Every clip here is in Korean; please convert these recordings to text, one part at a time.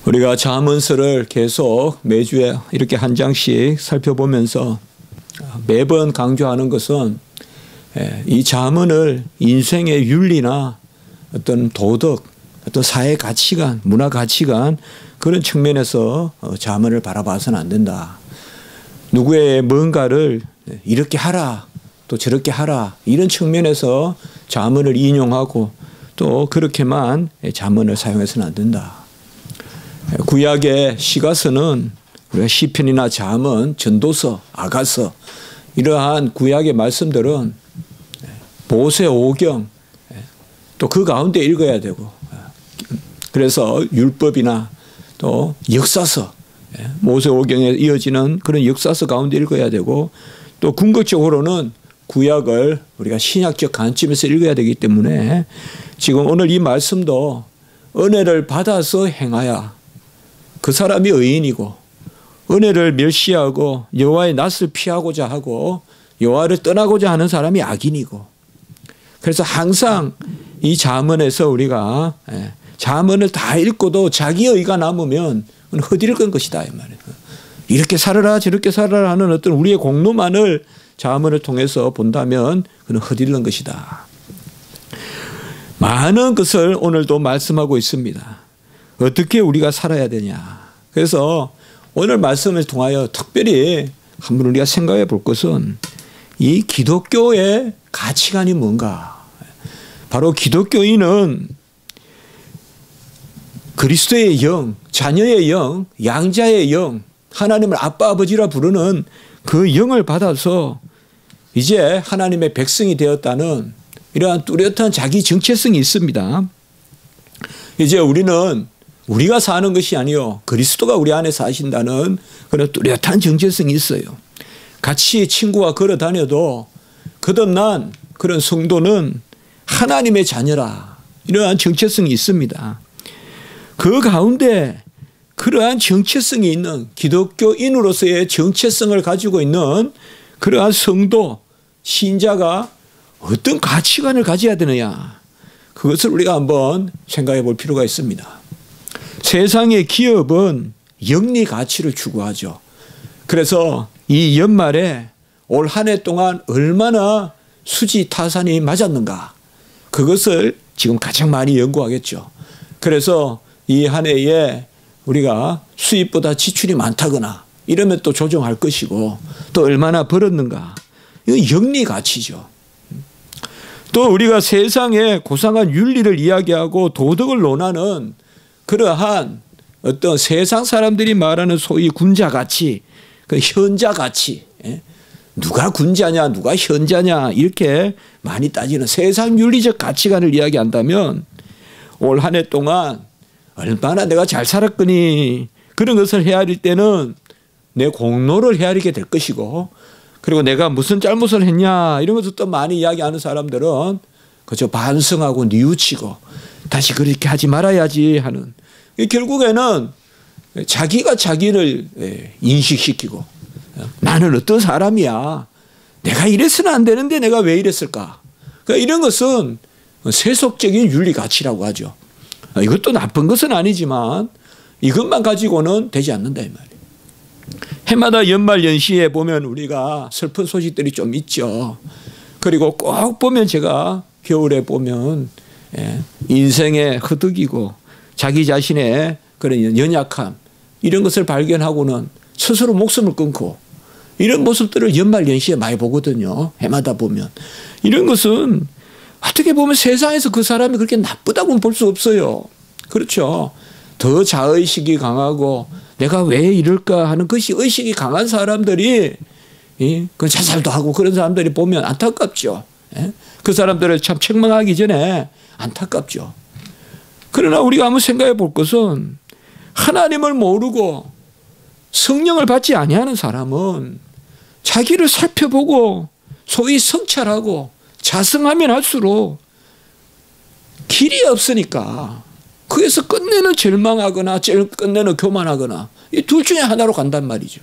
우리가 잠언서를 계속 매주에 이렇게 한 장씩 살펴보면서 매번 강조하는 것은 이 잠언을 인생의 윤리나 어떤 도덕, 어떤 사회 가치관, 문화 가치관 그런 측면에서 잠언을 바라봐서는 안 된다. 누구의 뭔가를 이렇게 하라 또 저렇게 하라 이런 측면에서 잠언을 인용하고 또 그렇게만 잠언을 사용해서는 안 된다. 구약의 시가서는 우리가 시편이나 잠언, 전도서, 아가서 이러한 구약의 말씀들은 모세 오경 또 그 가운데 읽어야 되고 그래서 율법이나 또 역사서 모세 오경에 이어지는 그런 역사서 가운데 읽어야 되고 또 궁극적으로는 구약을 우리가 신약적 관점에서 읽어야 되기 때문에 지금 오늘 이 말씀도 은혜를 받아서 행하야 그 사람이 의인이고 은혜를 멸시하고 여호와의 낯을 피하고자 하고 여호와를 떠나고자 하는 사람이 악인이고 그래서 항상 이 잠언에서 우리가 잠언을 다 읽고도 자기 의가 남으면 허들건 것이다 이 말이에요. 이렇게 살아라 저렇게 살아라 하는 어떤 우리의 공로만을 잠언을 통해서 본다면 그는 허들는 것이다. 많은 것을 오늘도 말씀하고 있습니다. 어떻게 우리가 살아야 되냐. 그래서 오늘 말씀을 통하여 특별히 한번 우리가 생각해 볼 것은 이 기독교의 가치관이 뭔가. 바로 기독교인은 그리스도의 영, 자녀의 영, 양자의 영, 하나님을 아빠 아버지라 부르는 그 영을 받아서 이제 하나님의 백성이 되었다는 이러한 뚜렷한 자기 정체성이 있습니다. 이제 우리는 우리가 사는 것이 아니요 그리스도가 우리 안에 사신다는 그런 뚜렷한 정체성이 있어요. 같이 친구와 걸어 다녀도 거듭난 그런 성도는 하나님의 자녀라 이러한 정체성이 있습니다. 그 가운데 그러한 정체성이 있는 기독교인으로서의 정체성을 가지고 있는 그러한 성도, 신자가 어떤 가치관을 가져야 되느냐 그것을 우리가 한번 생각해 볼 필요가 있습니다. 세상의 기업은 영리 가치를 추구하죠. 그래서 이 연말에 올 한 해 동안 얼마나 수지 타산이 맞았는가 그것을 지금 가장 많이 연구하겠죠. 그래서 이 한 해에 우리가 수입보다 지출이 많다거나 이러면 또 조정할 것이고 또 얼마나 벌었는가 이건 영리 가치죠. 또 우리가 세상의 고상한 윤리를 이야기하고 도덕을 논하는 그러한 어떤 세상 사람들이 말하는 소위 군자가치, 그 현자가치, 누가 군자냐 누가 현자냐 이렇게 많이 따지는 세상 윤리적 가치관을 이야기한다면 올 한 해 동안 얼마나 내가 잘 살았거니 그런 것을 헤아릴 때는 내 공로를 헤아리게 될 것이고 그리고 내가 무슨 잘못을 했냐 이런 것을 또 많이 이야기하는 사람들은 그저 반성하고 뉘우치고 다시 그렇게 하지 말아야지 하는 결국에는 자기가 자기를 인식시키고 나는 어떤 사람이야 내가 이랬으면 안 되는데 내가 왜 이랬을까 그러니까 이런 것은 세속적인 윤리가치라고 하죠. 이것도 나쁜 것은 아니지만 이것만 가지고는 되지 않는다 이 말이에요. 해마다 연말 연시에 보면 우리가 슬픈 소식들이 좀 있죠. 그리고 꼭 보면 제가 겨울에 보면 인생의 허덕이고 자기 자신의 그런 연약함 이런 것을 발견하고는 스스로 목숨을 끊고 이런 모습들을 연말 연시에 많이 보거든요. 해마다 보면. 이런 것은 어떻게 보면 세상에서 그 사람이 그렇게 나쁘다고는 볼 수 없어요. 그렇죠. 더 자의식이 강하고 내가 왜 이럴까 하는 것이 의식이 강한 사람들이 그 자살도 하고 그런 사람들이 보면 안타깝죠. 그 사람들을 참 책망하기 전에 안타깝죠. 그러나 우리가 한번 생각해 볼 것은 하나님을 모르고 성령을 받지 아니하는 사람은 자기를 살펴보고 소위 성찰하고 자성하면 할수록 길이 없으니까 거기서 끝내는 절망하거나 끝내는 교만하거나 이 둘 중에 하나로 간단 말이죠.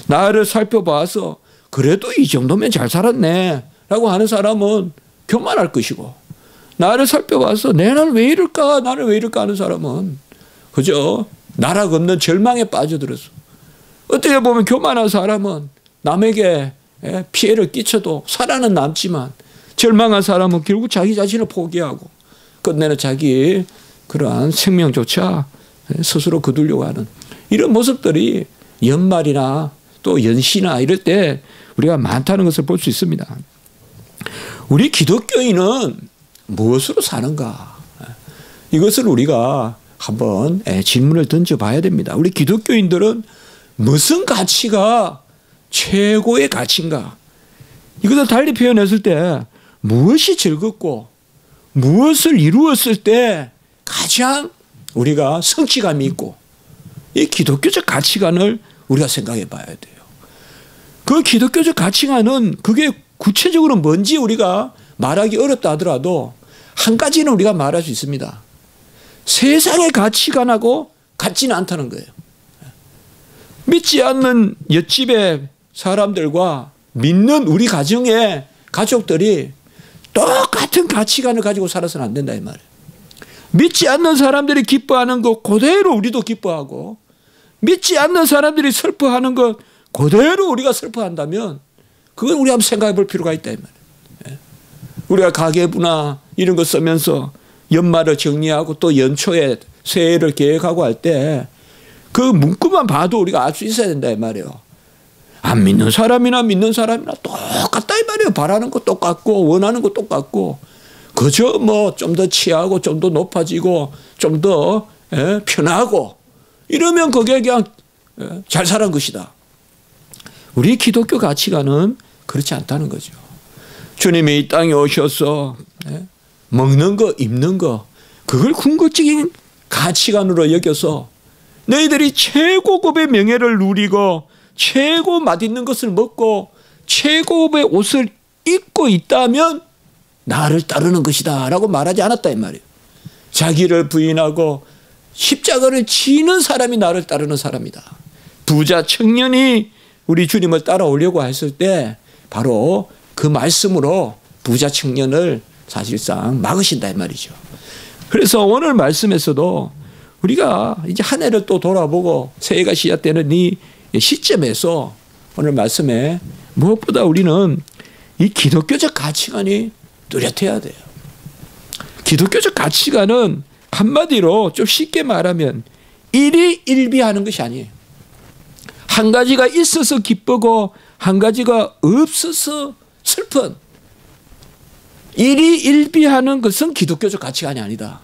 나를 살펴봐서 그래도 이 정도면 잘 살았네 라고 하는 사람은 교만할 것이고 나를 살펴봐서 나는 왜 이럴까 하는 사람은 그죠? 나락 없는 절망에 빠져들어서 어떻게 보면 교만한 사람은 남에게 피해를 끼쳐도 살아는 남지만 절망한 사람은 결국 자기 자신을 포기하고 끝내는 자기 그러한 생명조차 스스로 거두려고 하는 이런 모습들이 연말이나 또 연시나 이럴 때 우리가 많다는 것을 볼 수 있습니다. 우리 기독교인은 무엇으로 사는가? 이것을 우리가 한번 질문을 던져봐야 됩니다. 우리 기독교인들은 무슨 가치가 최고의 가치인가? 이것을 달리 표현했을 때 무엇이 즐겁고 무엇을 이루었을 때 가장 우리가 성취감이 있고 이 기독교적 가치관을 우리가 생각해 봐야 돼요. 그 기독교적 가치관은 그게 구체적으로 뭔지 우리가 말하기 어렵다 하더라도 한 가지는 우리가 말할 수 있습니다. 세상의 가치관하고 같지는 않다는 거예요. 믿지 않는 옆집의 사람들과 믿는 우리 가정의 가족들이 똑같은 가치관을 가지고 살아서는 안 된다 이 말이에요. 믿지 않는 사람들이 기뻐하는 것 그대로 우리도 기뻐하고 믿지 않는 사람들이 슬퍼하는 것 그대로 우리가 슬퍼한다면 그건 우리 한번 생각해 볼 필요가 있다 이 말이에요. 우리가 가계부나 이런 거 쓰면서 연말을 정리하고 또 연초에 새해를 계획하고 할 때 그 문구만 봐도 우리가 알 수 있어야 된다 이 말이에요. 안 믿는 사람이나 믿는 사람이나 똑같다 이 말이에요. 바라는 거 똑같고 원하는 거 똑같고 그저 뭐 좀 더 취하고 좀 더 높아지고 좀 더 편하고 이러면 그게 그냥 잘 사는 것이다. 우리 기독교 가치관은 그렇지 않다는 거죠. 주님이 이 땅에 오셔서 먹는 거 입는 거 그걸 궁극적인 가치관으로 여겨서 너희들이 최고급의 명예를 누리고 최고 맛있는 것을 먹고 최고급의 옷을 입고 있다면 나를 따르는 것이다 라고 말하지 않았다 이 말이에요. 자기를 부인하고 십자가를 지는 사람이 나를 따르는 사람이다. 부자 청년이 우리 주님을 따라오려고 했을 때 바로 그 말씀으로 부자 청년을 사실상 막으신다 이 말이죠. 그래서 오늘 말씀에서도 우리가 이제 한 해를 또 돌아보고 새해가 시작되는 이 시점에서 오늘 말씀에 무엇보다 우리는 이 기독교적 가치관이 뚜렷해야 돼요. 기독교적 가치관은 한마디로 좀 쉽게 말하면 일희일비하는 것이 아니에요. 한 가지가 있어서 기쁘고 한 가지가 없어서 슬픈 일희일비하는 것은 기독교적 가치관이 아니다.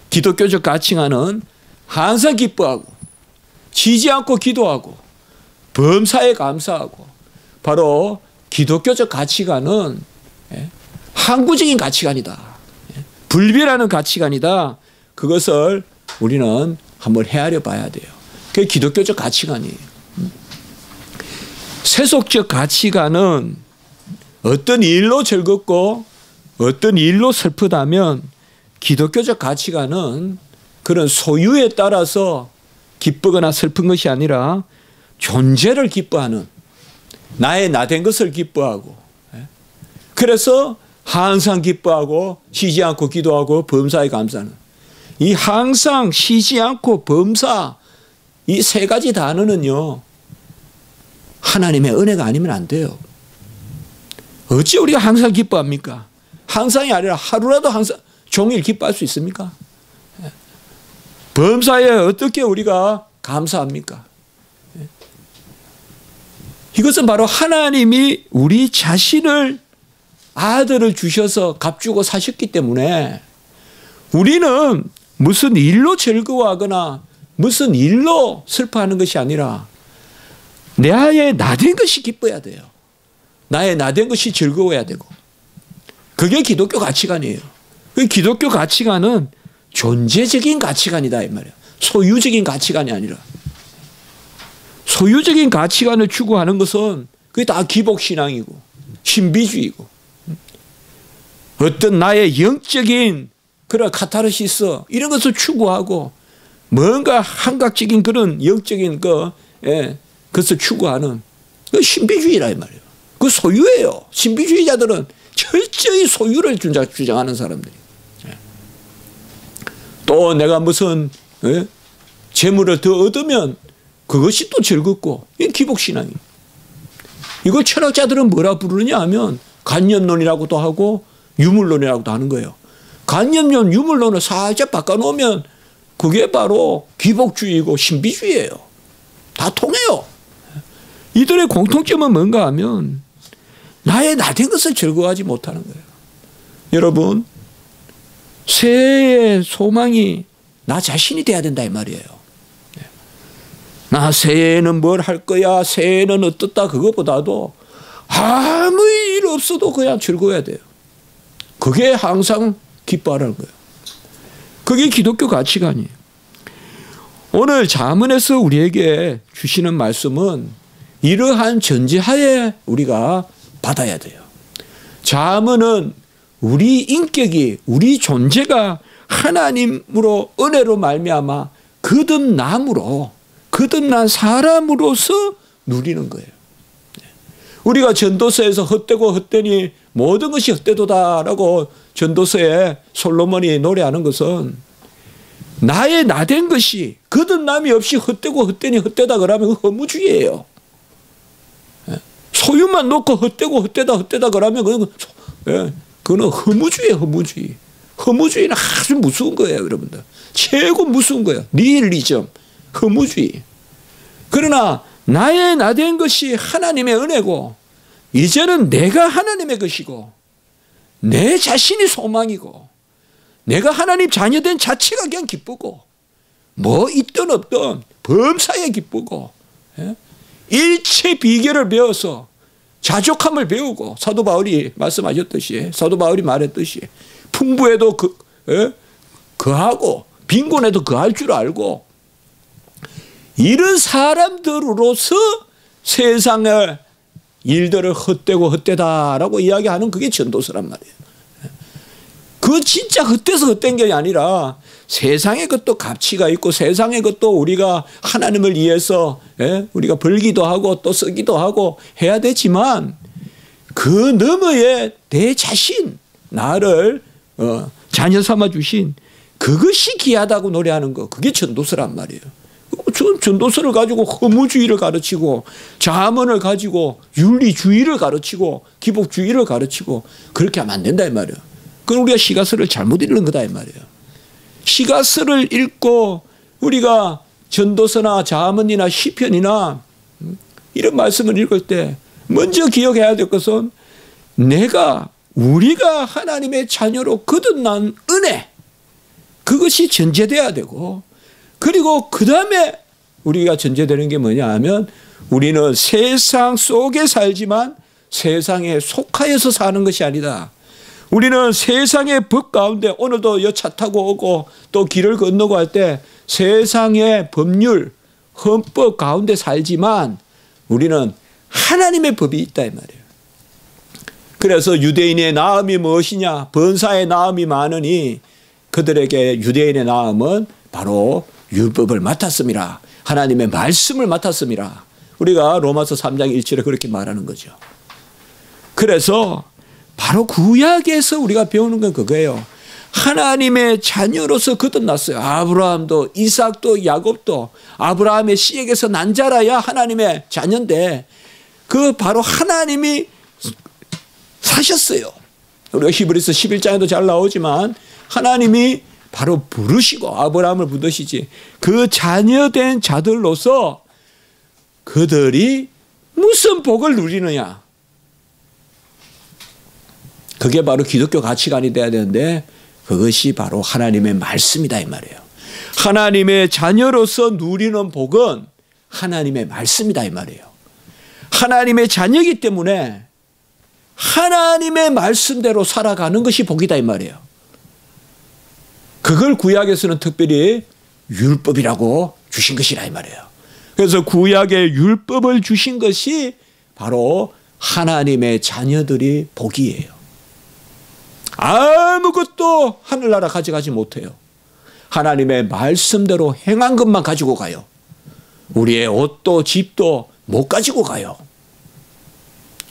기독교적 가치관은 항상 기뻐하고 지지 않고 기도하고 범사에 감사하고 바로 기독교적 가치관은 항구적인 가치관이다. 불변하는 가치관이다. 그것을 우리는 한번 헤아려 봐야 돼요. 그게 기독교적 가치관이에요. 세속적 가치관은 어떤 일로 즐겁고 어떤 일로 슬프다면 기독교적 가치관은 그런 소유에 따라서 기쁘거나 슬픈 것이 아니라 존재를 기뻐하는 나의 나된 것을 기뻐하고 그래서 항상 기뻐하고 쉬지 않고 기도하고 범사에 감사하는 이 항상 쉬지 않고 범사 이 세 가지 단어는요 하나님의 은혜가 아니면 안 돼요. 어찌 우리가 항상 기뻐합니까? 항상이 아니라 하루라도 항상 종일 기뻐할 수 있습니까? 범사에 어떻게 우리가 감사합니까? 이것은 바로 하나님이 우리 자신을 아들을 주셔서 값주고 사셨기 때문에 우리는 무슨 일로 즐거워하거나 무슨 일로 슬퍼하는 것이 아니라 나의 나된 것이 기뻐야 돼요. 나의 나된 것이 즐거워야 되고 그게 기독교 가치관이에요. 그 기독교 가치관은 존재적인 가치관이다 이 말이에요. 소유적인 가치관이 아니라 소유적인 가치관을 추구하는 것은 그게 다 기복신앙이고 신비주의고 어떤 나의 영적인 그런 카타르시스 이런 것을 추구하고 뭔가 한각적인 그런 영적인 그것을 추구하는 그 신비주의라 이 말이에요. 그 소유예요. 신비주의자들은 철저히 소유를 주장하는 사람들이. 또 내가 무슨 재물을 더 얻으면 그것이 또 즐겁고, 이게 기복신앙이에요. 이걸 철학자들은 뭐라 부르냐 하면 관념론이라고도 하고 유물론이라고도 하는 거예요. 관념론, 유물론을 살짝 바꿔놓으면 그게 바로 기복주의고 신비주의예요. 다 통해요. 이들의 공통점은 뭔가 하면 나의 나된 것을 즐거워하지 못하는 거예요. 여러분, 새해의 소망이 나 자신이 돼야 된다 이 말이에요. 나 새해에는 뭘 할 거야, 새해는 어떻다, 그것보다도 아무 일 없어도 그냥 즐거워야 돼요. 그게 항상 기뻐하라는 거예요. 그게 기독교 가치관이에요. 오늘 잠언에서 우리에게 주시는 말씀은 이러한 전제하에 우리가 받아야 돼요. 잠언은 우리 인격이, 우리 존재가 하나님으로 은혜로 말미암아 거듭난 사람으로서 누리는 거예요. 우리가 전도서에서 헛되고 헛되니 모든 것이 헛되도다라고 전도서에 솔로몬이 노래하는 것은 나의 나된 것이 거듭남이 없이 헛되고 헛되니 헛되다 그러면 허무주의예요. 소유만 놓고 헛되고 헛되다 그러면 그거는 허무주의예요. 허무주의. 허무주의는 아주 무서운 거예요. 여러분들. 최고 무서운 거예요. 니힐리즘. 허무주의. 그러나 나의 나된 것이 하나님의 은혜고 이제는 내가 하나님의 것이고 내 자신이 소망이고 내가 하나님 자녀된 자체가 그냥 기쁘고 뭐 있든 없든 범사에 기쁘고 일체 비결을 배워서 자족함을 배우고 사도 바울이 말씀하셨듯이 사도 바울이 말했듯이 풍부에도 거하고 빈곤에도 거할 줄 알고 이런 사람들로서 세상의 일들을 헛되고 헛되다라고 이야기하는 그게 전도서란 말이에요. 그 진짜 헛돼서 헛된 게 아니라 세상의 것도 가치가 있고 세상의 것도 우리가 하나님을 위해서 우리가 벌기도 하고 또 쓰기도 하고 해야 되지만 그 너머에 내 자신 나를 자녀 삼아 주신 그것이 귀하다고 노래하는 거 그게 전도서란 말이에요. 전도서를 가지고 허무주의를 가르치고 잠언을 가지고 윤리주의를 가르치고 기복주의를 가르치고 그렇게 하면 안 된다 이 말이에요. 그건 우리가 시가서를 잘못 읽는 거다 이 말이에요. 시가서를 읽고 우리가 전도서나 잠언이나 시편이나 이런 말씀을 읽을 때 먼저 기억해야 될 것은 우리가 하나님의 자녀로 거듭난 은혜 그것이 전제돼야 되고 그리고 그 다음에 우리가 전제되는 게 뭐냐 하면 우리는 세상 속에 살지만 세상에 속하여서 사는 것이 아니다. 우리는 세상의 법 가운데 오늘도 차 타고 오고 또 길을 건너고 할 때 세상의 법률, 헌법 가운데 살지만 우리는 하나님의 법이 있다 이 말이에요. 그래서 유대인의 나음이 무엇이냐? 번사의 나음이 많으니 그들에게 유대인의 나음은 바로 율법을 맡았습니다. 하나님의 말씀을 맡았습니다. 우리가 로마서 3장 1절에 그렇게 말하는 거죠. 그래서 바로 구약에서 우리가 배우는 건 그거예요. 하나님의 자녀로서 거듭났어요. 아브라함도 이삭도 야곱도 아브라함의 씨에게서 난 자라야 하나님의 자녀인데 그 바로 하나님이 사셨어요. 우리가 히브리서 11장에도 잘 나오지만 하나님이 바로 부르시고 아브라함을 부르시지 그 자녀된 자들로서 그들이 무슨 복을 누리느냐. 그게 바로 기독교 가치관이 돼야 되는데 그것이 바로 하나님의 말씀이다 이 말이에요. 하나님의 자녀로서 누리는 복은 하나님의 말씀이다 이 말이에요. 하나님의 자녀이기 때문에 하나님의 말씀대로 살아가는 것이 복이다 이 말이에요. 그걸 구약에서는 특별히 율법이라고 주신 것이라 이 말이에요. 그래서 구약의 율법을 주신 것이 바로 하나님의 자녀들이 복이에요. 아무것도 하늘나라 가져가지 못해요. 하나님의 말씀대로 행한 것만 가지고 가요. 우리의 옷도 집도 못 가지고 가요.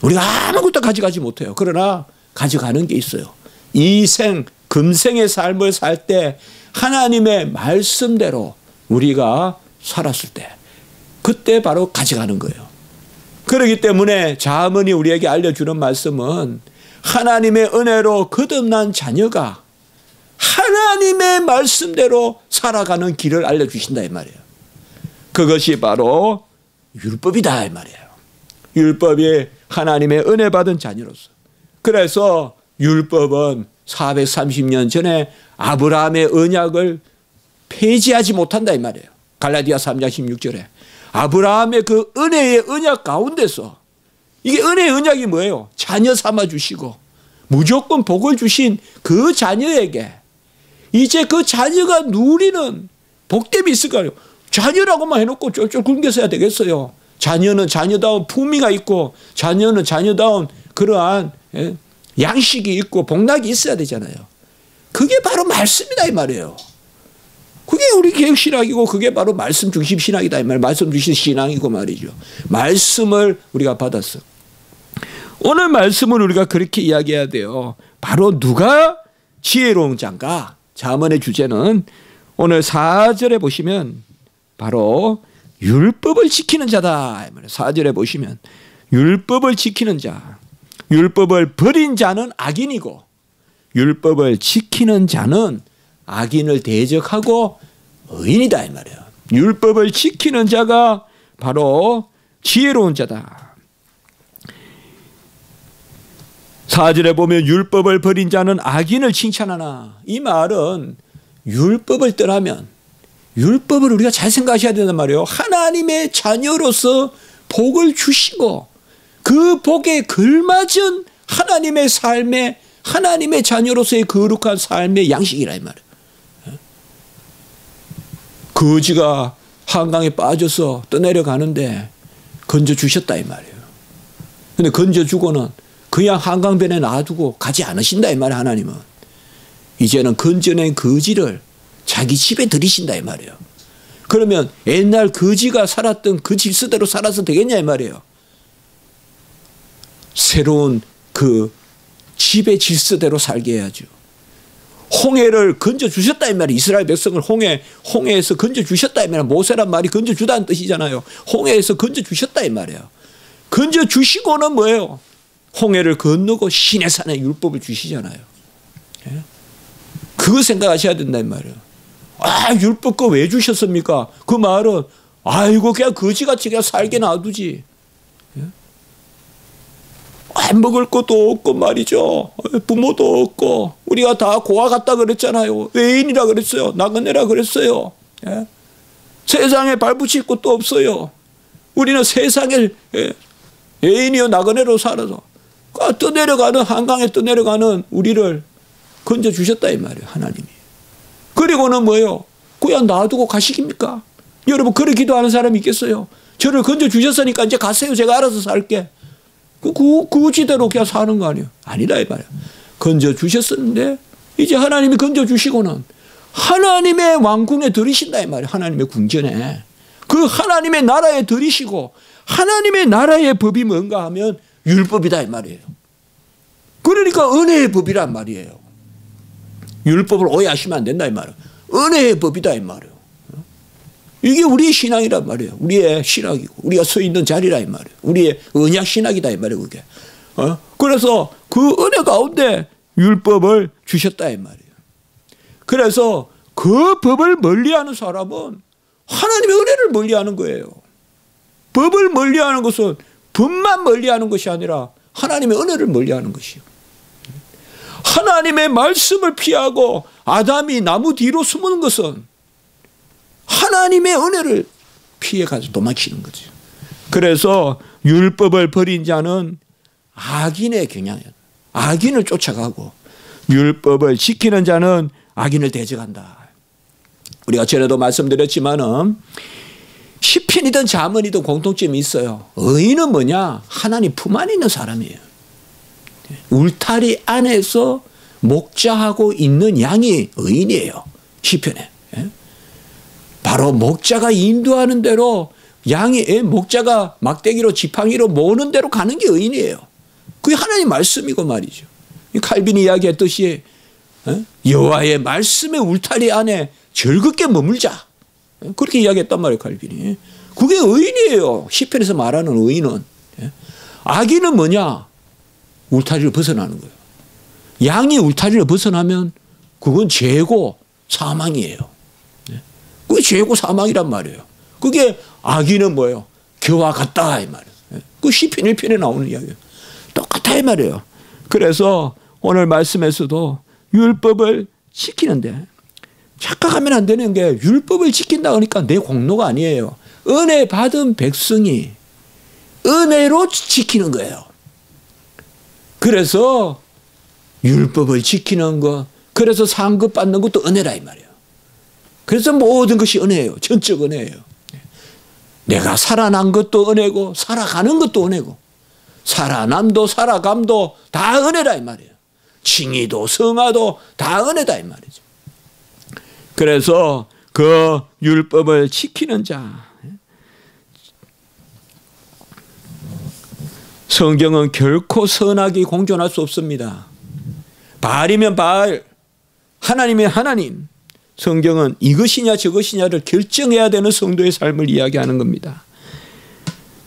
우리가 아무것도 가져가지 못해요. 그러나 가져가는 게 있어요. 이 생, 금생의 삶을 살 때 하나님의 말씀대로 우리가 살았을 때 그때 바로 가져가는 거예요. 그렇기 때문에 자문이 우리에게 알려주는 말씀은 하나님의 은혜로 거듭난 자녀가 하나님의 말씀대로 살아가는 길을 알려주신다 이 말이에요. 그것이 바로 율법이다 이 말이에요. 율법이 하나님의 은혜 받은 자녀로서. 그래서 율법은 430년 전에 아브라함의 언약을 폐지하지 못한다 이 말이에요. 갈라디아 3장 16절에 아브라함의 그 은혜의 언약 가운데서, 이게 은혜의 언약이 뭐예요? 자녀 삼아 주시고 무조건 복을 주신 그 자녀에게 이제 그 자녀가 누리는 복됨이 있을 거예요. 자녀라고만 해놓고 쫄쫄 굶겨서야 되겠어요. 자녀는 자녀다운 품위가 있고 자녀는 자녀다운 그러한 양식이 있고 복락이 있어야 되잖아요. 그게 바로 말씀이다 이 말이에요. 그게 우리 개혁신학이고 그게 바로 말씀 중심 신학이다 이 말. 말씀 중심 신앙이고 말이죠. 말씀을 우리가 받았어. 오늘 말씀을 우리가 그렇게 이야기해야 돼요. 바로 누가 지혜로운 자인가? 자문의 주제는 오늘 4절에 보시면 바로 율법을 지키는 자다. 4절에 보시면 율법을 지키는 자. 율법을 버린 자는 악인이고 율법을 지키는 자는 악인을 대적하고 의인이다 이 말이에요. 율법을 지키는 자가 바로 지혜로운 자다. 4절에 보면 율법을 버린 자는 악인을 칭찬하나, 이 말은 율법을 떠나면, 율법을 우리가 잘 생각하셔야 된단 말이에요. 하나님의 자녀로서 복을 주시고 그 복에 걸맞은 하나님의 삶의, 하나님의 자녀로서의 거룩한 삶의 양식이라 이 말이에요. 거지가 한강에 빠져서 떠내려가는데 건져주셨다 이 말이에요. 근데 건져주고는 그냥 한강변에 놔두고 가지 않으신다 이 말이에요. 하나님은 이제는 건져낸 거지를 자기 집에 들이신다 이 말이에요. 그러면 옛날 거지가 살았던 그 질서대로 살아서 되겠냐 이 말이에요. 새로운 그 집의 질서대로 살게 해야죠. 홍해를 건져주셨다 이 말이에요. 이스라엘 백성을 홍해에서 건져주셨다 이 말이에요. 모세란 말이 건져주다는 뜻이잖아요. 홍해에서 건져주셨다 이 말이에요. 건져주시고는 뭐예요? 홍해를 건너고 시내산에 율법을 주시잖아요. 그거 생각하셔야 된다 이 말이에요. 아, 율법 거 왜 주셨습니까? 그 말은 아이고 그냥 거지같이 그냥 살게 놔두지. 먹을 것도 없고 말이죠. 부모도 없고 우리가 다 고아 같다 그랬잖아요. 외인이라 그랬어요. 나그네라 그랬어요. 세상에 발붙일 것도 없어요. 우리는 세상에 외인이요 나그네로 살아서 떠내려가는, 한강에 떠내려가는 우리를 건져주셨다 이 말이에요. 하나님이. 그리고는 뭐예요? 그냥 놔두고 가시깁니까? 여러분 그렇게 기도하는 사람이 있겠어요? 저를 건져주셨으니까 이제 가세요. 제가 알아서 살게. 그 지대로 그냥 사는 거 아니에요? 아니라 이 말이에요. 건져주셨었는데 이제 하나님이 건져주시고는 하나님의 왕궁에 들이신다 이 말이에요. 하나님의 궁전에. 그 하나님의 나라에 들이시고 하나님의 나라의 법이 뭔가 하면 율법이다 이 말이에요. 그러니까 은혜의 법이란 말이에요. 율법을 오해하시면 안 된다 이 말이에요. 은혜의 법이다 이 말이에요. 이게 우리의 신앙이란 말이에요. 우리의 신학이고 우리가 서 있는 자리라 이 말이에요. 우리의 언약 신학이다 이 말이에요. 그게. 그래서 그 은혜 가운데 율법을 주셨다 이 말이에요. 그래서 그 법을 멀리하는 사람은 하나님의 은혜를 멀리하는 거예요. 법을 멀리하는 것은 법만 멀리하는 것이 아니라 하나님의 은혜를 멀리하는 것이요. 하나님의 말씀을 피하고 아담이 나무 뒤로 숨는 것은 하나님의 은혜를 피해가지고 도망치는 거죠. 그래서 율법을 버린 자는 악인의 경향이에요. 악인을 쫓아가고 율법을 지키는 자는 악인을 대적한다. 우리가 전에도 말씀드렸지만은 시편이든 자문이든 공통점이 있어요. 의인은 뭐냐? 하나님 품 안에 있는 사람이에요. 울타리 안에서 목자하고 있는 양이 의인이에요. 시편에. 바로 목자가 인도하는 대로 양이, 목자가 막대기로 지팡이로 모으는 대로 가는 게 의인이에요. 그게 하나님 말씀이고 말이죠. 칼빈이 이야기했듯이 여호와의 말씀의 울타리 안에 즐겁게 머물자. 그렇게 이야기했단 말이에요, 칼빈이. 그게 의인이에요. 시편에서 말하는 의인은. 악인은 뭐냐? 울타리를 벗어나는 거예요. 양이 울타리를 벗어나면 그건 죄고 사망이에요. 그게 죄고 사망이란 말이에요. 그게 악인은 뭐예요? 겨와 같다 이 말이에요. 그 시편 1편에 나오는 이야기예요. 똑같아 이 말이에요. 그래서 오늘 말씀에서도 율법을 지키는데 착각하면 안 되는 게 율법을 지킨다 그러니까 내 공로가 아니에요. 은혜 받은 백성이 은혜로 지키는 거예요. 그래서 율법을 지키는 것, 그래서 상급 받는 것도 은혜라 이 말이에요. 그래서 모든 것이 은혜예요. 전적 은혜예요. 내가 살아난 것도 은혜고 살아가는 것도 은혜고 살아남도 살아감도 다 은혜라 이 말이에요. 칭의도 성화도 다 은혜다 이 말이죠. 그래서 그 율법을 지키는 자, 성경은 결코 선악이 공존할 수 없습니다. 바알이면 바알, 하나님이면 하나님. 성경은 이것이냐 저것이냐를 결정해야 되는 성도의 삶을 이야기하는 겁니다.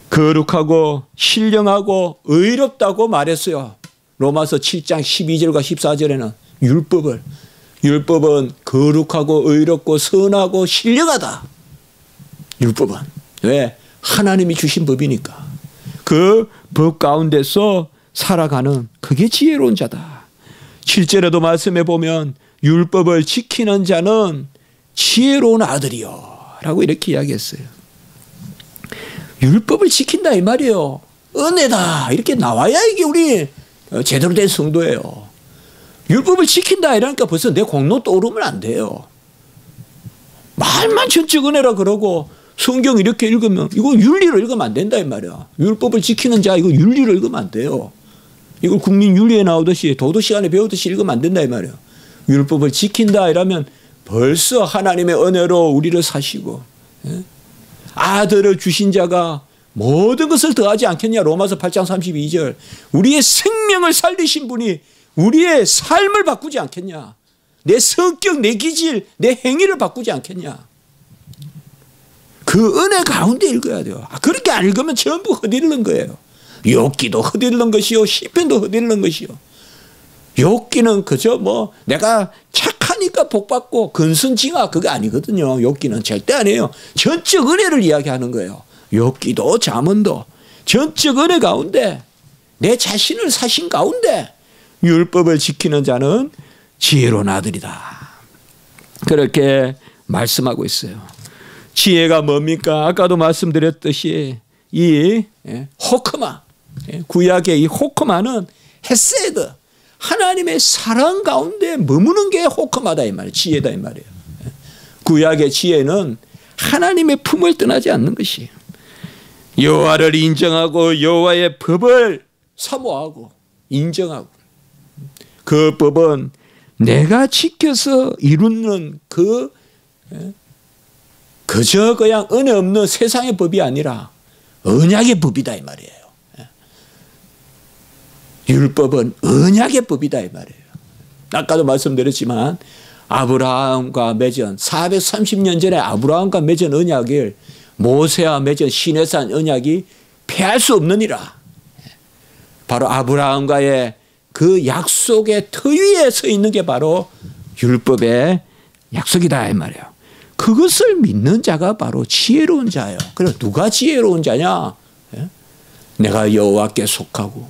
거룩하고 신령하고 의롭다고 말했어요. 로마서 7장 12절과 14절에는 율법은 거룩하고 의롭고 선하고 신령하다. 율법은. 왜? 하나님이 주신 법이니까. 그 법 가운데서 살아가는 그게 지혜로운 자다. 7절에도 말씀해 보면 율법을 지키는 자는 지혜로운 아들이요 라고 이렇게 이야기했어요. 율법을 지킨다 이 말이에요. 은혜다 이렇게 나와야 이게 우리 제대로 된 성도예요. 율법을 지킨다 이러니까 벌써 내 공로 떠오르면 안 돼요. 말만 전적 은혜라 그러고 성경 이렇게 읽으면 이거 윤리로 읽으면 안 된다 이 말이야. 율법을 지키는 자 이거 윤리로 읽으면 안 돼요. 이걸 국민윤리에 나오듯이 도덕 시간에 배우듯이 읽으면 안 된다 이 말이야. 율법을 지킨다 이러면 벌써 하나님의 은혜로 우리를 사시고 아들을 주신 자가 모든 것을 더하지 않겠냐. 로마서 8장 32절. 우리의 생명을 살리신 분이 우리의 삶을 바꾸지 않겠냐. 내 성격, 내 기질, 내 행위를 바꾸지 않겠냐. 그 은혜 가운데 읽어야 돼요. 그렇게 안 읽으면 전부 헛일른 거예요. 욥기도 헛일른 것이요 시편도 헛일른 것이요. 욥기는 그저 뭐 내가 착하니까 복받고 근선징악 그게 아니거든요. 욥기는 절대 아니에요. 전적 은혜를 이야기하는 거예요. 욥기도 잠언도 전적 은혜 가운데 내 자신을 사신 가운데 율법을 지키는 자는 지혜로운 아들이다. 그렇게 말씀하고 있어요. 지혜가 뭡니까? 아까도 말씀드렸듯이 이 호크마, 구약의 이 호크마는 헤세드, 하나님의 사랑 가운데 머무는 게 호크마다 이 말이에요. 지혜다 이 말이에요. 구약의 지혜는 하나님의 품을 떠나지 않는 것이에요. 여호와를 인정하고 여호와의 법을 사모하고 인정하고 그 법은 내가 지켜서 이루는 그저 그냥 은혜 없는 세상의 법이 아니라 언약의 법이다 이 말이에요. 율법은 언약의 법이다 이 말이에요. 아까도 말씀드렸지만 아브라함과 맺은 430년 전에 아브라함과 맺은 언약을 모세와 맺은 시내산 언약이 폐할 수 없느니라. 바로 아브라함과의 그 약속의 터 위에 서 있는 게 바로 율법의 약속이다 이 말이에요. 그것을 믿는 자가 바로 지혜로운 자예요. 그래 누가 지혜로운 자냐? 내가 여호와께 속하고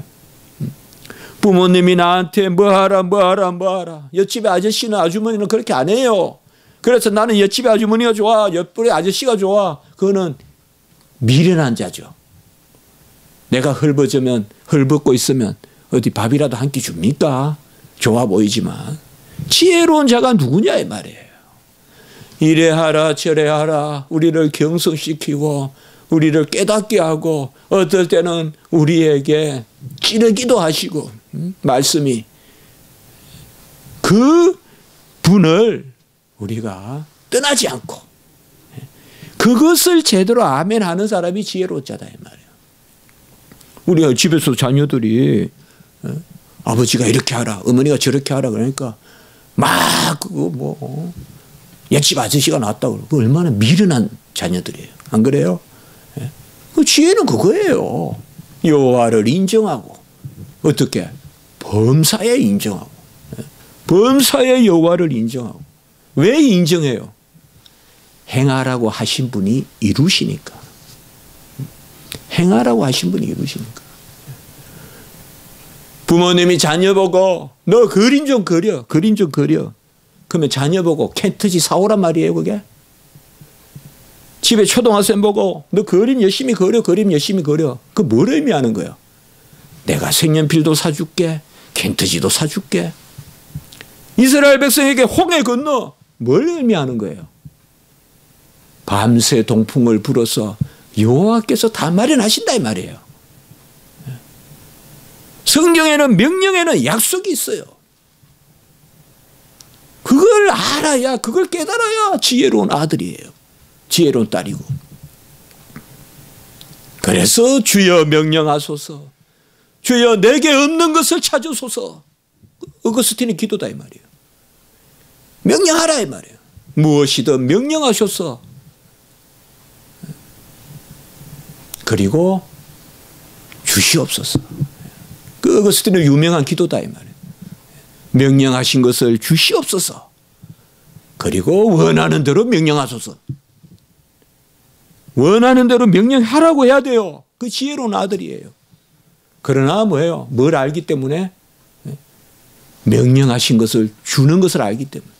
부모님이 나한테 뭐하라 옆집에 아저씨는 아주머니는 그렇게 안 해요. 그래서 나는 옆집에 아주머니가 좋아 옆집에 아저씨가 좋아. 그거는 미련한 자죠. 내가 헐벗고 있으면 어디 밥이라도 한 끼 줍니까? 좋아 보이지만 지혜로운 자가 누구냐 이 말이에요. 이래 하라 저래 하라 우리를 경성시키고 우리를 깨닫게 하고 어떨 때는 우리에게 찌르기도 하시고 말씀이 그 분을 우리가 떠나지 않고 그것을 제대로 아멘 하는 사람이 지혜로운 자다 이 말이에요. 우리가 집에서 자녀들이 아버지가 이렇게 하라 어머니가 저렇게 하라 그러니까 막 그거 뭐 옆집 아저씨가 낳았다고 그러고 얼마나 미련한 자녀들이에요. 안 그래요? 예. 그 지혜는 그거예요. 여호와를 인정하고 어떻게? 범사에 인정하고 범사에 여호와를 인정하고 왜 인정해요? 행하라고 하신 분이 이루시니까. 행하라고 하신 분이 이루시니까. 부모님이 자녀 보고 너 그림 좀 그려. 그림 좀 그려. 그러면 자녀 보고 캔트지 사오란 말이에요 그게. 집에 초등학생 보고 너 그림 열심히 그려. 그림 열심히 그려. 그 뭘 의미하는 거예요? 내가 색연필도 사줄게. 캔트지도 사줄게. 이스라엘 백성에게 홍해 건너. 뭘 의미하는 거예요? 밤새 동풍을 불어서 여호와께서 다 마련하신다 이 말이에요. 성경에는 명령에는 약속이 있어요. 그걸 알아야 그걸 깨달아야 지혜로운 아들이에요. 지혜로운 딸이고. 그래서 주여 명령하소서. 주여 내게 없는 것을 찾으소서. 어거스틴의 기도다 이 말이에요. 명령하라 이 말이에요. 무엇이든 명령하셔서 그리고 주시옵소서. 그 어거스틴의 유명한 기도다 이 말이에요. 명령하신 것을 주시옵소서. 그리고 원하는 대로 명령하소서. 원하는 대로 명령하라고 해야 돼요. 그 지혜로운 아들이에요. 그러나 뭐예요? 뭘 알기 때문에? 명령하신 것을 주는 것을 알기 때문에.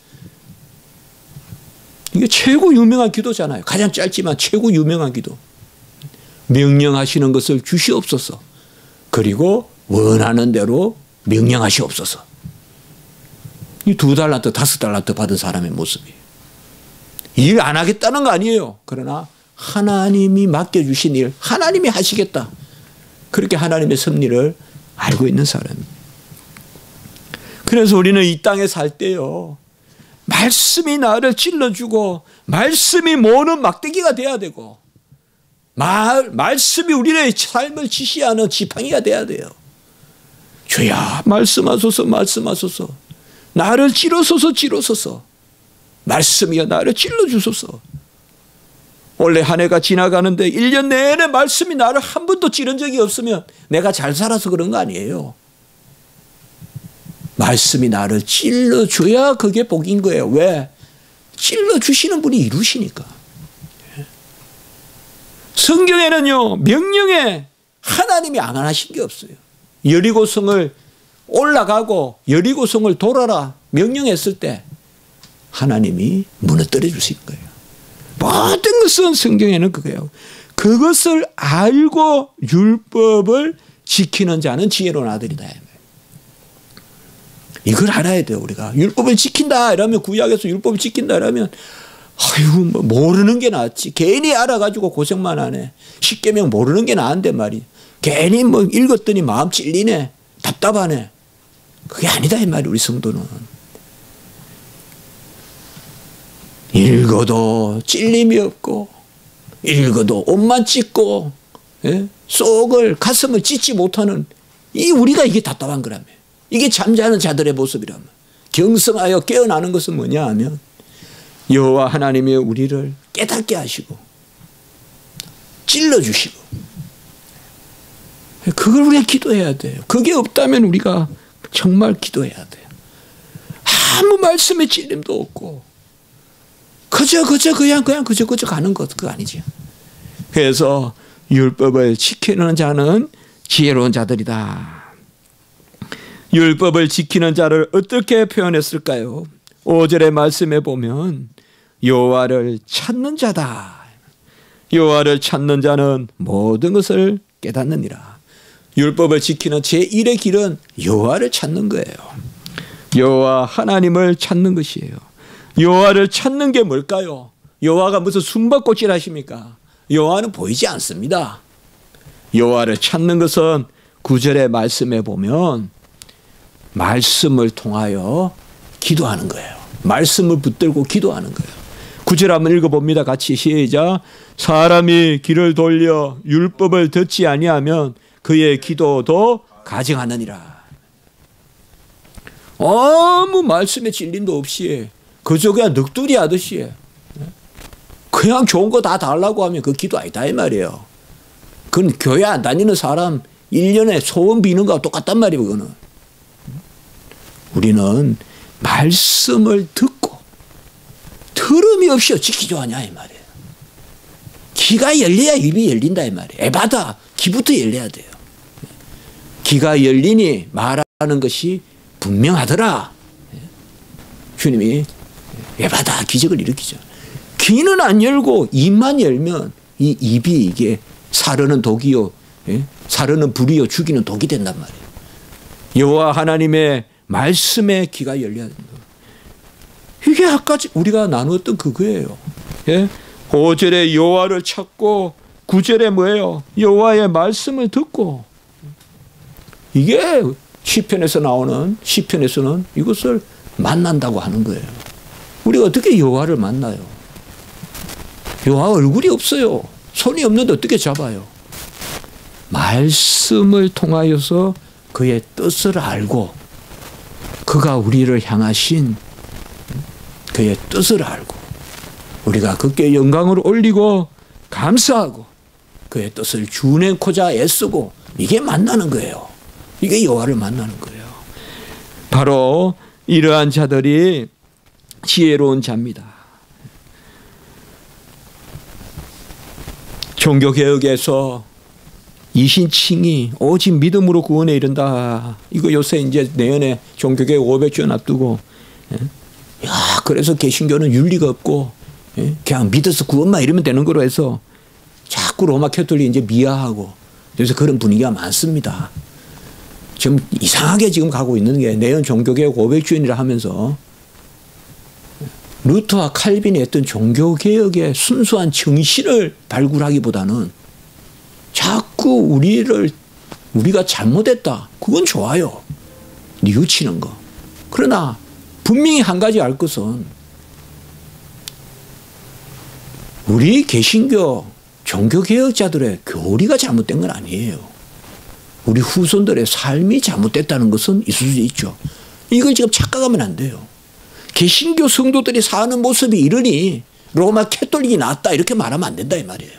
이게 최고 유명한 기도잖아요. 가장 짧지만 최고 유명한 기도. 명령하시는 것을 주시옵소서. 그리고 원하는 대로 명령하시옵소서. 이 2달란트, 5달란트 받은 사람의 모습이에요. 일 안 하겠다는 거 아니에요. 그러나 하나님이 맡겨주신 일, 하나님이 하시겠다. 그렇게 하나님의 섭리를 알고 있는 사람이에요. 그래서 우리는 이 땅에 살 때요. 말씀이 나를 찔러주고 말씀이 모는 막대기가 돼야 되고 말씀이 우리의 삶을 지시하는 지팡이가 돼야 돼요. 주야 말씀하소서 말씀하소서. 나를 찔러소서 찔러소서. 말씀이여 나를 찔러주소서. 원래 한 해가 지나가는데 1년 내내 말씀이 나를 한 번도 찌른 적이 없으면 내가 잘 살아서 그런 거 아니에요. 말씀이 나를 찔러줘야 그게 복인 거예요. 왜? 찔러주시는 분이 이루시니까. 성경에는요. 명령에 하나님이 안 하신 게 없어요. 여리고성을 올라가고 여리고성을 돌아라 명령했을 때 하나님이 무너뜨려 주실 거예요. 모든 것은 성경에는 그거예요. 그것을 알고 율법을 지키는 자는 지혜로운 아들이다. 이걸 알아야 돼요. 우리가 율법을 지킨다 이러면 구약에서 율법을 지킨다 이러면 아유 뭐 모르는 게 낫지. 괜히 알아가지고 고생만 하네. 십계명 모르는 게 나은데 말이야. 괜히 뭐 읽었더니 마음 찔리네. 답답하네. 그게 아니다 이 말이야. 우리 성도는 읽어도 찔림이 없고 읽어도 옷만 찢고 속을 가슴을 찢지 못하는 이 우리가 이게 답답한 거라며. 이게 잠자는 자들의 모습이라며. 경성하여 깨어나는 것은 뭐냐 하면 여호와 하나님이 우리를 깨닫게 하시고 찔러주시고 그걸 우리가 기도해야 돼요. 그게 없다면 우리가 정말 기도해야 돼요. 아무 말씀에 찔림도 없고 그저 가는 것 그거 아니죠. 그래서 율법을 지키는 자는 지혜로운 자들이다. 율법을 지키는 자를 어떻게 표현했을까요? 5절의 말씀에 보면 여호와를 찾는 자다. 여호와를 찾는 자는 모든 것을 깨닫느니라. 율법을 지키는 제1의 길은 여호와를 찾는 거예요. 여호와 하나님을 찾는 것이에요. 여호와를 찾는 게 뭘까요? 여호와가 무슨 숨바꼭질 하십니까? 여호와는 보이지 않습니다. 여호와를 찾는 것은 9절의 말씀에 보면 말씀을 통하여 기도하는 거예요. 말씀을 붙들고 기도하는 거예요. 9절 한번 읽어봅니다. 같이 시작. 사람이 귀를 돌려 율법을 듣지 아니하면 그의 기도도 가증하느니라. 아무 말씀에 찔림도 없이 그저 그냥 넋두리 하듯이 그냥 좋은 거 다 달라고 하면 그 기도 아니다 이 말이에요. 그건 교회 안 다니는 사람 1년에 소원 비는 거와 똑같단 말이에요. 그거는. 우리는 말씀을 듣고 들음이 없이 지키죠 하냐 이 말이에요. 귀가 열려야 입이 열린다 이 말이에요. 에바다 귀부터 열려야 돼요. 귀가 열리니 말하는 것이 분명하더라. 주님이 에바다 기적을 일으키죠. 귀는 안 열고 입만 열면 이 입이 이게 사르는 독이요, 사르는 불이요, 죽이는 독이 된단 말이에요. 여호와 하나님의 말씀에 귀가 열려야 된다. 이게 아까 우리가 나누었던 그거예요. 5절에 여호와를 찾고 9절에 뭐예요? 여호와의 말씀을 듣고. 이게 시편에서 나오는 시편에서는 이것을 만난다고 하는 거예요. 우리가 어떻게 여호와를 만나요? 여호와 얼굴이 없어요. 손이 없는데 어떻게 잡아요? 말씀을 통하여서 그의 뜻을 알고 그가 우리를 향하신 그의 뜻을 알고 우리가 그께 영광을 올리고 감사하고 그의 뜻을 준행코자 애쓰고 이게 만나는 거예요. 이게 여호와를 만나는 거예요. 바로 이러한 자들이 지혜로운 자입니다. 종교개혁에서 이신칭이 오직 믿음으로 구원에 이른다. 이거 요새 이제 내년에 종교개혁 500주년 앞두고, 야, 그래서 개신교는 윤리가 없고, 그냥 믿어서 구원만 이러면 되는 거로 해서 자꾸 로마 캐톨릭 이제 미화하고, 그래서 그런 분위기가 많습니다. 지금 이상하게 지금 가고 있는 게 내년 종교개혁 500주년이라 하면서 루터와 칼빈이 했던 종교개혁의 순수한 정신을 발굴하기보다는 자꾸 우리가 잘못했다. 그건 좋아요. 뉘우치는 거. 그러나 분명히 한 가지 알 것은 우리 개신교 종교개혁자들의 교리가 잘못된 건 아니에요. 우리 후손들의 삶이 잘못됐다는 것은 있을 수 있죠. 이걸 지금 착각하면 안 돼요. 개신교 성도들이 사는 모습이 이러니 로마 캐톨릭이 낫다 이렇게 말하면 안 된다 이 말이에요.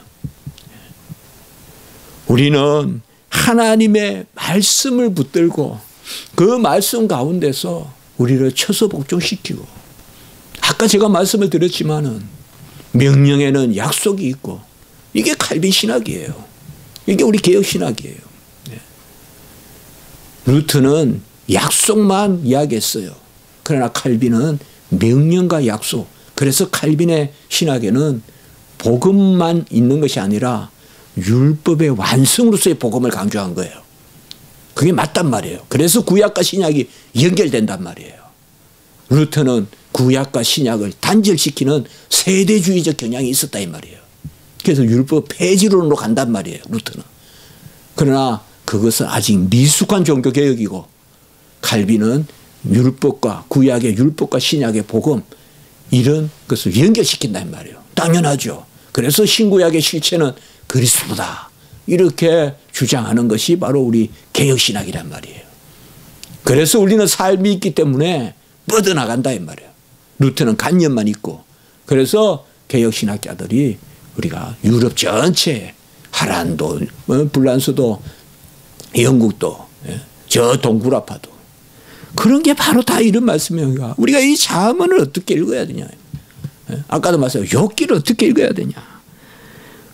우리는 하나님의 말씀을 붙들고 그 말씀 가운데서 우리를 쳐서 복종시키고 아까 제가 말씀을 드렸지만은 명령에는 약속이 있고 이게 칼빈 신학이에요. 이게 우리 개혁 신학이에요. 루트는 약속만 이야기했어요. 그러나 칼빈은 명령과 약속. 그래서 칼빈의 신학에는 복음만 있는 것이 아니라 율법의 완성으로서의 복음을 강조한 거예요. 그게 맞단 말이에요. 그래서 구약과 신약이 연결된단 말이에요. 루터는 구약과 신약을 단절시키는 세대주의적 경향이 있었다 이 말이에요. 그래서 율법 폐지론으로 간단 말이에요. 루터는. 그러나 그것은 아직 미숙한 종교개혁이고 칼빈은 율법과 구약의 율법과 신약의 복음 이런 것을 연결시킨단 말이에요. 당연하죠. 그래서 신구약의 실체는 그리스도다. 이렇게 주장하는 것이 바로 우리 개혁신학이란 말이에요. 그래서 우리는 삶이 있기 때문에 뻗어나간다 이 말이에요. 루터는 관념만 있고 그래서 개혁신학자들이 우리가 유럽 전체 하란도 불란서도 영국도 저 동구라파도 그런 게 바로 다 이런 말씀이에요. 우리가 이 자문을 어떻게 읽어야 되냐. 아까도 말씀하셨어요. 욥기를 어떻게 읽어야 되냐.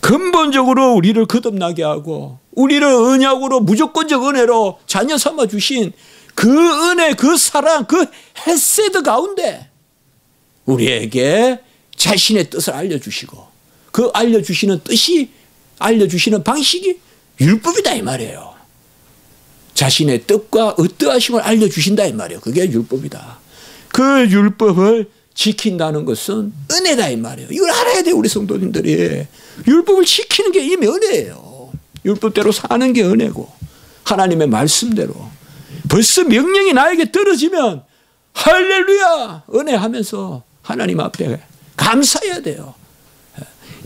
근본적으로 우리를 거듭나게 하고 우리를 언약으로 무조건적 은혜로 자녀 삼아 주신 그 은혜, 그 사랑, 그 헤세드 가운데 우리에게 자신의 뜻을 알려주시고 그 알려주시는 뜻이 알려주시는 방식이 율법이다 이 말이에요. 자신의 뜻과 어떠하심을 알려주신다 이 말이에요. 그게 율법이다. 그 율법을 지킨다는 것은 은혜다 이 말이에요. 이걸 알아야 돼요. 우리 성도님들이. 율법을 지키는 게 이미 은혜예요. 율법대로 사는 게 은혜고 하나님의 말씀대로. 벌써 명령이 나에게 떨어지면 할렐루야 은혜하면서 하나님 앞에 감사해야 돼요.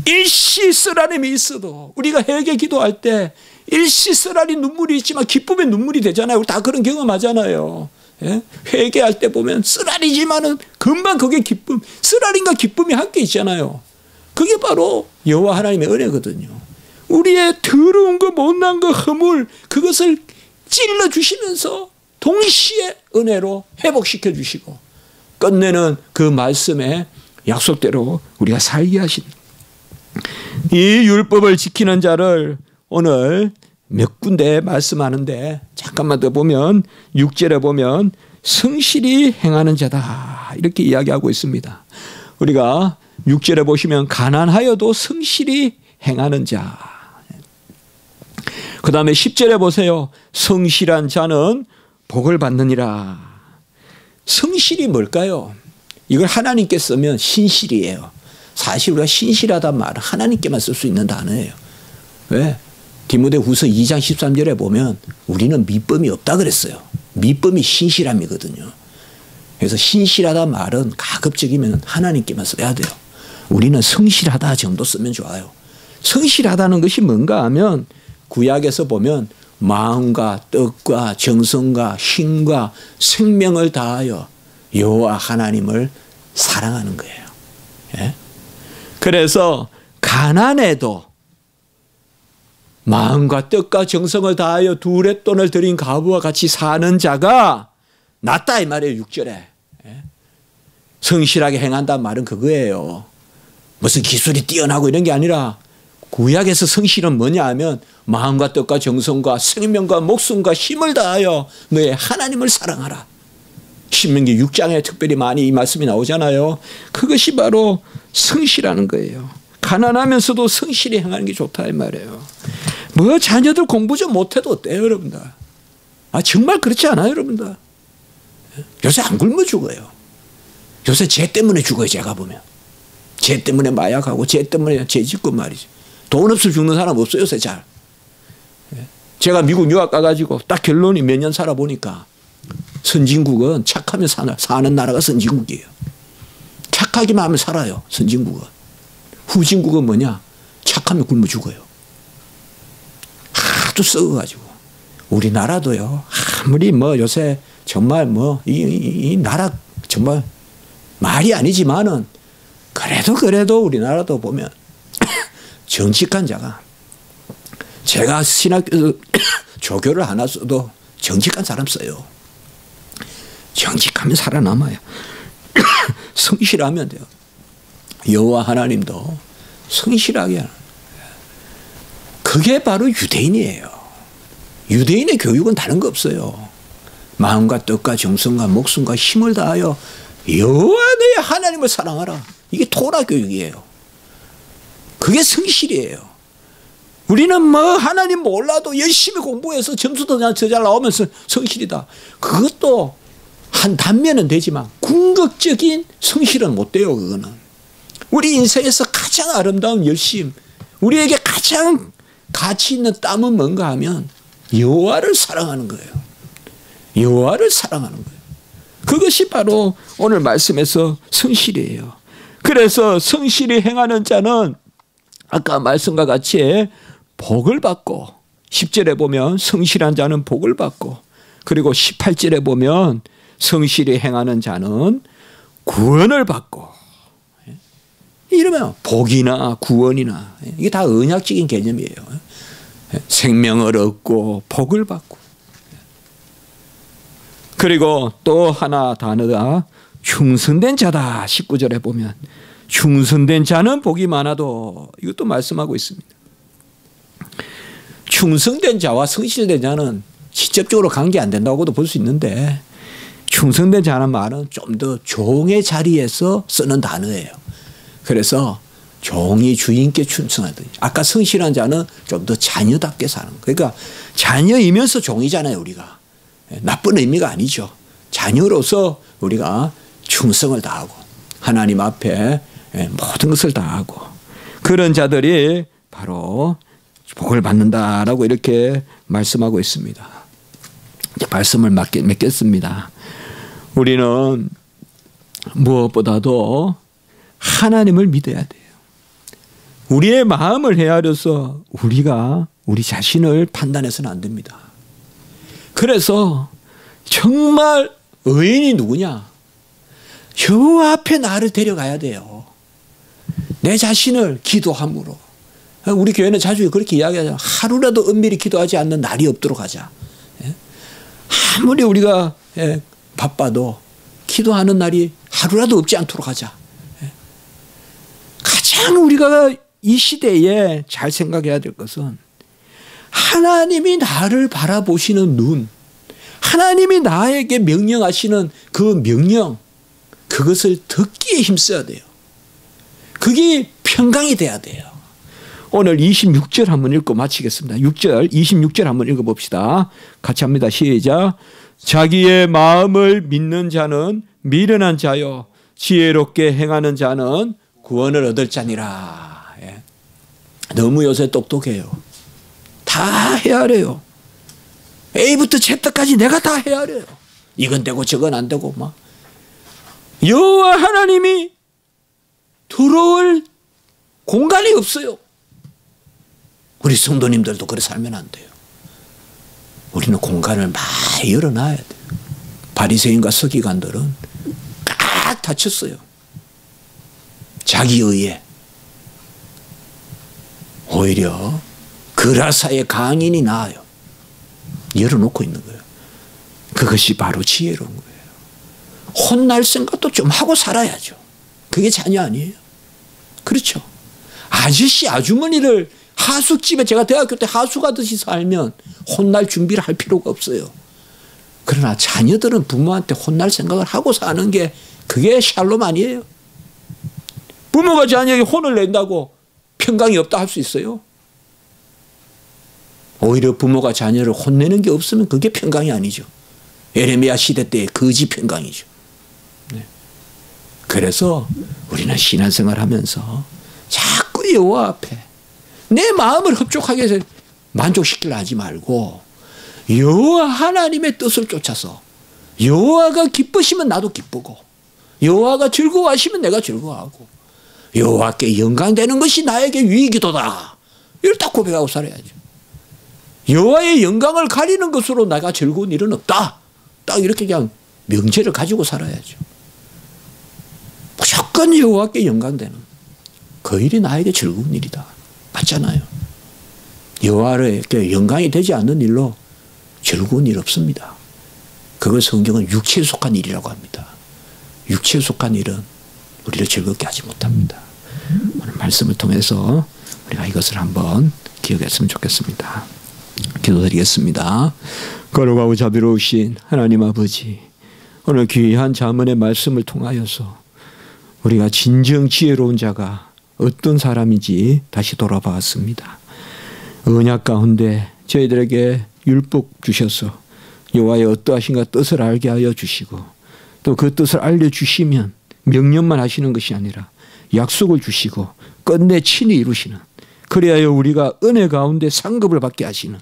일시 쓰라림이 있어도 우리가 회개 기도할 때 일시 쓰라린 눈물이 있지만 기쁨의 눈물이 되잖아요. 다 그런 경험하잖아요. 예? 회개할 때 보면 쓰라리지만은 금방 그게 기쁨, 쓰라림과 기쁨이 함께 있잖아요. 그게 바로 여호와 하나님의 은혜거든요. 우리의 더러운 거, 못난 거, 허물, 그것을 찔러 주시면서 동시에 은혜로 회복시켜 주시고 끝내는 그 말씀의 약속대로 우리가 살게 하신 이 율법을 지키는 자를 오늘 몇 군데 말씀하는데 잠깐만 더 보면 6절에 보면 성실히 행하는 자다 이렇게 이야기하고 있습니다. 우리가 6절에 보시면 가난하여도 성실히 행하는 자. 그 다음에 10절에 보세요. 성실한 자는 복을 받느니라. 성실이 뭘까요? 이걸 하나님께 쓰면 신실이에요. 사실 우리가 신실하단 말은 하나님께만 쓸 수 있는 단어예요. 왜? 디모데후서 2장 13절에 보면 우리는 미쁨이 없다 그랬어요. 미쁨이 신실함이거든요. 그래서 신실하다 말은 가급적이면 하나님께만 써야 돼요. 우리는 성실하다 정도 쓰면 좋아요. 성실하다는 것이 뭔가 하면 구약에서 보면 마음과 뜻과 정성과 힘과 생명을 다하여 여호와 하나님을 사랑하는 거예요. 예? 그래서 가난해도 마음과 뜻과 정성을 다하여 둘의 돈을 들인 과부와 같이 사는 자가 낫다 이 말이에요. 6절에. 예? 성실하게 행한다는 말은 그거예요. 무슨 기술이 뛰어나고 이런 게 아니라 구약에서 성실은 뭐냐 하면 마음과 뜻과 정성과 생명과 목숨과 힘을 다하여 너의 하나님을 사랑하라. 신명기 6장에 특별히 많이 이 말씀이 나오잖아요. 그것이 바로 성실하는 거예요. 가난하면서도 성실히 행하는 게 좋다 이 말이에요. 뭐 자녀들 공부 좀 못해도 어때요 여러분들? 아 정말 그렇지 않아요 여러분들? 요새 안 굶어 죽어요. 요새 죄 때문에 죽어요. 제가 보면 죄 때문에 마약하고 죄 때문에 죄 짓고 말이죠. 돈 없어 죽는 사람 없어요 요새 잘. 제가 미국 유학 가가지고 딱 결론이 몇 년 살아보니까 선진국은 착하면 사는 나라가 선진국이에요. 착하기만 하면 살아요 선진국은. 후진국은 뭐냐? 착하면 굶어 죽어요. 하도 썩어가지고. 우리나라도요. 아무리 뭐 요새 정말 뭐 이 나라 정말 말이 아니지만은 그래도 우리나라도 보면 정직한 자가 제가 신학교 조교를 하나 써도 정직한 사람 써요. 정직하면 살아남아요. 성실하면 돼요. 여호와 하나님도 성실하게 하는 그게 바로 유대인이에요. 유대인의 교육은 다른 거 없어요. 마음과 뜻과 정성과 목숨과 힘을 다하여 여호와 너의 하나님을 사랑하라. 이게 토라 교육이에요. 그게 성실이에요. 우리는 뭐 하나님 몰라도 열심히 공부해서 점수도 더 잘 나오면서 성실이다. 그것도 한 단면은 되지만 궁극적인 성실은 못 돼요. 그거는. 우리 인생에서 가장 아름다운 열심, 우리에게 가장 가치 있는 땀은 뭔가 하면 여호와를 사랑하는 거예요. 여호와를 사랑하는 거예요. 그것이 바로 오늘 말씀에서 성실이에요. 그래서 성실히 행하는 자는 아까 말씀과 같이 복을 받고 10절에 보면 성실한 자는 복을 받고 그리고 18절에 보면 성실히 행하는 자는 구원을 받고 이러면 복이나 구원이나 이게 다 언약적인 개념이에요. 생명을 얻고 복을 받고 그리고 또 하나 단어가 충성된 자다. 19절에 보면 충성된 자는 복이 많아도 이것도 말씀하고 있습니다. 충성된 자와 성실된 자는 직접적으로 관계 안 된다고도 볼 수 있는데 충성된 자는 말은 좀 더 종의 자리에서 쓰는 단어예요. 그래서 종이 주인께 충성하듯이 아까 성실한 자는 좀 더 자녀답게 사는 거예요. 그러니까 자녀이면서 종이잖아요. 우리가. 나쁜 의미가 아니죠. 자녀로서 우리가 충성을 다하고 하나님 앞에 모든 것을 다하고 그런 자들이 바로 복을 받는다라고 이렇게 말씀하고 있습니다. 말씀을 맺겠습니다. 우리는 무엇보다도 하나님을 믿어야 돼요. 우리의 마음을 헤아려서 우리가 우리 자신을 판단해서는 안 됩니다. 그래서 정말 의인이 누구냐? 여호와 앞에 나를 데려가야 돼요. 내 자신을 기도함으로. 우리 교회는 자주 그렇게 이야기하잖아요. 하루라도 은밀히 기도하지 않는 날이 없도록 하자. 아무리 우리가 바빠도 기도하는 날이 하루라도 없지 않도록 하자. 가장 우리가 이 시대에 잘 생각해야 될 것은 하나님이 나를 바라보시는 눈, 하나님이 나에게 명령하시는 그 명령, 그것을 듣기에 힘써야 돼요. 그게 평강이 돼야 돼요. 오늘 26절 한번 읽고 마치겠습니다. 26절 한번 읽어봅시다. 같이 합니다. 시작. 자기의 마음을 믿는 자는 미련한 자요, 지혜롭게 행하는 자는 구원을 얻을 자니라. 예. 너무 요새 똑똑해요. 다 헤아려요. A부터 Z까지 내가 다 헤아려요. 이건 되고 저건 안 되고 막. 여호와 하나님이 들어올 공간이 없어요. 우리 성도님들도 그렇게 살면 안 돼요. 우리는 공간을 많이 열어놔야 돼요. 바리새인과 서기관들은 꽉 닫혔어요. 자기의에. 오히려 그라사의 강인이 나아요. 열어놓고 있는 거예요. 그것이 바로 지혜로운 거예요. 혼날 생각도 좀 하고 살아야죠. 그게 자녀 아니에요? 그렇죠. 아저씨 아주머니를 하숙집에, 제가 대학교 때 하숙 하듯이 살면 혼날 준비를 할 필요가 없어요. 그러나 자녀들은 부모한테 혼날 생각을 하고 사는 게 그게 샬롬 아니에요. 부모가 자녀에게 혼을 낸다고 평강이 없다 할 수 있어요? 오히려 부모가 자녀를 혼내는 게 없으면 그게 평강이 아니죠. 에레미야 시대 때의 거지 평강이죠. 네. 그래서 우리는 신앙생활 하면서 자꾸 여호와 앞에 내 마음을 흡족하게 해서 만족시키려 하지 말고 여호와 하나님의 뜻을 쫓아서 여호와가 기쁘시면 나도 기쁘고 여호와가 즐거워하시면 내가 즐거워하고 여호와께 영광되는 것이 나에게 유익이도다. 이걸 딱 고백하고 살아야죠. 여호와의 영광을 가리는 것으로 내가 즐거운 일은 없다. 딱 이렇게 그냥 명제를 가지고 살아야죠. 무조건 여호와께 영광되는 그 일이 나에게 즐거운 일이다. 맞잖아요. 여호와에게 영광이 되지 않는 일로 즐거운 일 없습니다. 그걸 성경은 육체에 속한 일이라고 합니다. 육체에 속한 일은 우리를 즐겁게 하지 못합니다. 오늘 말씀을 통해서 우리가 이것을 한번 기억했으면 좋겠습니다. 기도드리겠습니다. 거룩하고 자비로우신 하나님 아버지, 오늘 귀한 자문의 말씀을 통하여서 우리가 진정 지혜로운 자가 어떤 사람인지 다시 돌아봤습니다. 언약 가운데 저희들에게 율법 주셔서 여호와의 어떠하신가 뜻을 알게 하여 주시고 또 그 뜻을 알려주시면 명령만 하시는 것이 아니라 약속을 주시고 끝내 친히 이루시는, 그래야 우리가 은혜 가운데 상급을 받게 하시는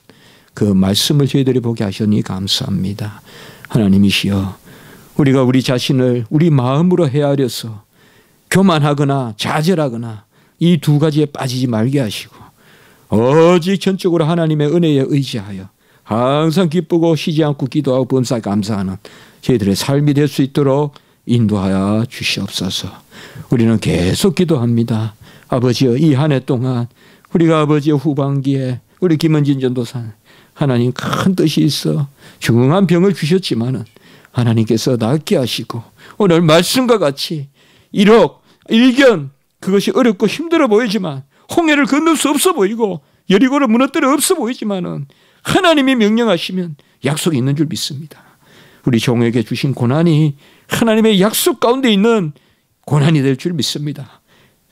그 말씀을 저희들이 보게 하시니 감사합니다. 하나님이시여, 우리가 우리 자신을 우리 마음으로 헤아려서 교만하거나 좌절하거나 이 두 가지에 빠지지 말게 하시고 오직 전적으로 하나님의 은혜에 의지하여 항상 기쁘고 쉬지 않고 기도하고 범사에 감사하는 저희들의 삶이 될 수 있도록 인도하여 주시옵소서. 우리는 계속 기도합니다. 아버지여, 이 한 해 동안 우리가 아버지의 후반기에 우리 김은진 전도사 하나님 큰 뜻이 있어 중한 병을 주셨지만은 하나님께서 낫게 하시고 오늘 말씀과 같이 1억 1견 그것이 어렵고 힘들어 보이지만 홍해를 건널 수 없어 보이고 여리고를 무너뜨려 없어 보이지만은 하나님이 명령하시면 약속이 있는 줄 믿습니다. 우리 종에게 주신 고난이 하나님의 약속 가운데 있는 고난이 될 줄 믿습니다.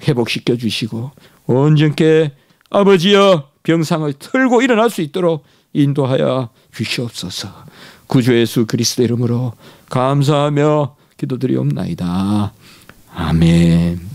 회복시켜 주시고 온전케 아버지여 병상을 털고 일어날 수 있도록 인도하여 주시옵소서. 구주 예수 그리스도 이름으로 감사하며 기도드리옵나이다. 아멘.